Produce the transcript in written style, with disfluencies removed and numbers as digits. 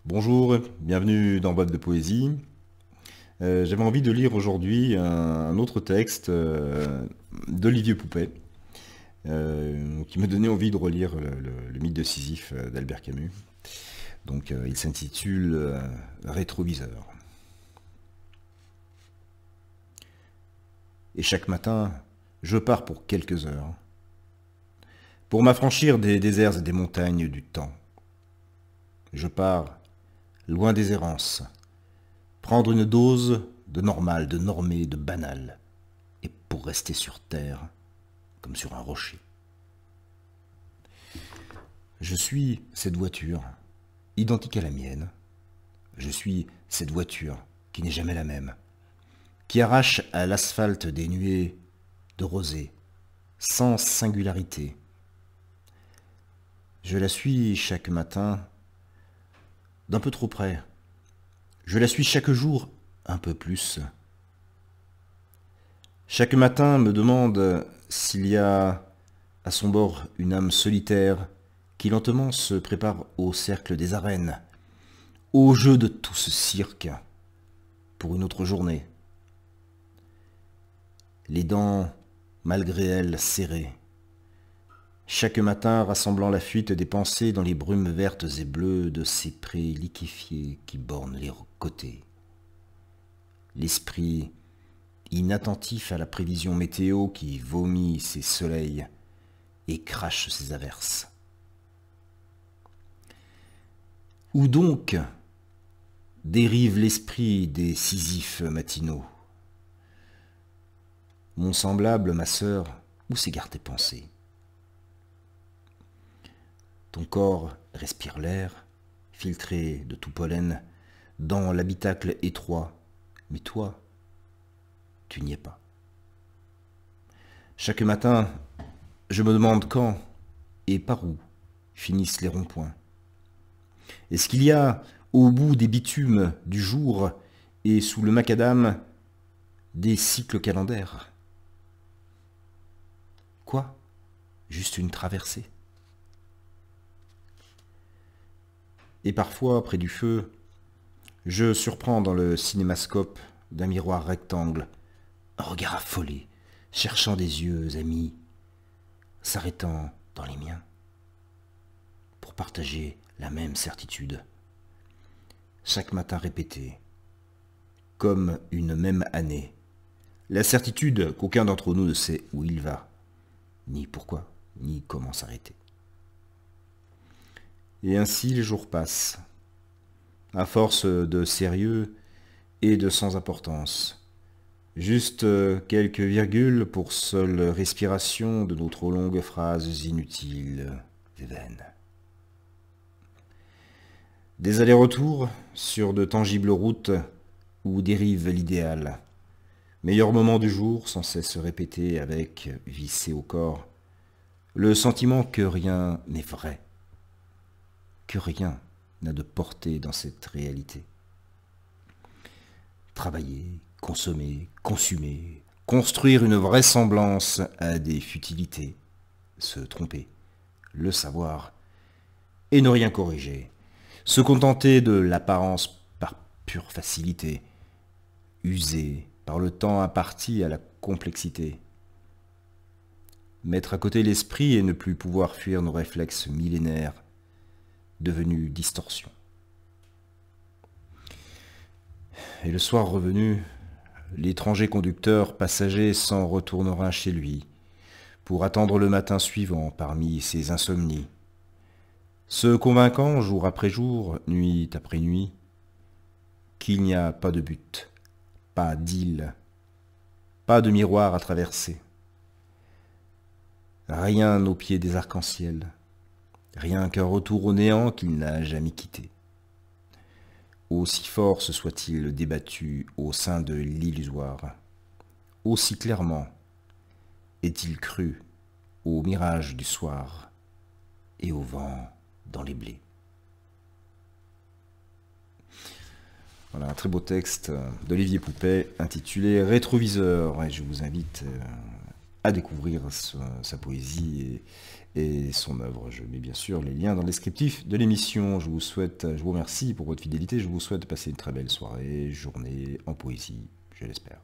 Bonjour, bienvenue dans Boîte de Poésie. J'avais envie de lire aujourd'hui un autre texte d'Olivier Poupet, qui me donnait envie de relire le mythe de Sisyphe d'Albert Camus. Donc il s'intitule Rétroviseur. Et chaque matin, je pars pour quelques heures, pour m'affranchir des déserts et des montagnes du temps. Je pars loin des errances, prendre une dose de normal, de normé, de banal, et pour rester sur terre, comme sur un rocher. Je suis cette voiture, identique à la mienne. Je suis cette voiture qui n'est jamais la même, qui arrache à l'asphalte des nuées de rosée, sans singularité. Je la suis chaque matin d'un peu trop près. Je la suis chaque jour un peu plus. Chaque matin me demande s'il y a à son bord une âme solitaire qui lentement se prépare au cercle des arènes, au jeu de tout ce cirque, pour une autre journée. Les dents, malgré elle, serrées. Chaque matin rassemblant la fuite des pensées dans les brumes vertes et bleues de ces prés liquéfiés qui bornent les côtés. L'esprit inattentif à la prévision météo qui vomit ses soleils et crache ses averses. Où donc dérive l'esprit des Sisyphes matinaux? Mon semblable, ma sœur, où s'égarent tes pensées? Ton corps respire l'air, filtré de tout pollen, dans l'habitacle étroit, mais toi, tu n'y es pas. Chaque matin, je me demande quand et par où finissent les ronds-points. Est-ce qu'il y a, au bout des bitumes du jour et sous le macadam, des cycles calendaires? Quoi? Juste une traversée? Et parfois, près du feu, je surprends dans le cinémascope d'un miroir rectangle un regard affolé, cherchant des yeux amis, s'arrêtant dans les miens, pour partager la même certitude. Chaque matin répété, comme une même année, la certitude qu'aucun d'entre nous ne sait où il va, ni pourquoi, ni comment s'arrêter. Et ainsi les jours passent, à force de sérieux et de sans importance. Juste quelques virgules pour seule respiration de nos trop longues phrases inutiles et vaines. Des allers-retours sur de tangibles routes où dérive l'idéal. Meilleur moment du jour, sans cesse répété avec, vissé au corps, le sentiment que rien n'est vrai, que rien n'a de portée dans cette réalité. Travailler, consommer, consumer, construire une vraisemblance à des futilités, se tromper, le savoir, et ne rien corriger, se contenter de l'apparence par pure facilité, user par le temps imparti à la complexité, mettre à côté l'esprit et ne plus pouvoir fuir nos réflexes millénaires, devenus distorsion. Et le soir revenu, l'étranger conducteur passager s'en retournera chez lui, pour attendre le matin suivant parmi ses insomnies, se convainquant jour après jour, nuit après nuit, qu'il n'y a pas de but, pas d'île, pas de miroir à traverser, rien au pied des arcs-en-ciel, rien qu'un retour au néant qu'il n'a jamais quitté. Aussi fort se soit-il débattu au sein de l'illusoire, aussi clairement est-il cru au mirage du soir et au vent dans les blés. Voilà un très beau texte d'Olivier Poupet intitulé Rétroviseur. Et je vous invite à découvrir sa poésie et son œuvre. Je mets bien sûr les liens dans le descriptif de l'émission. Je vous remercie pour votre fidélité. Je vous souhaite de passer une très belle soirée, journée en poésie, je l'espère.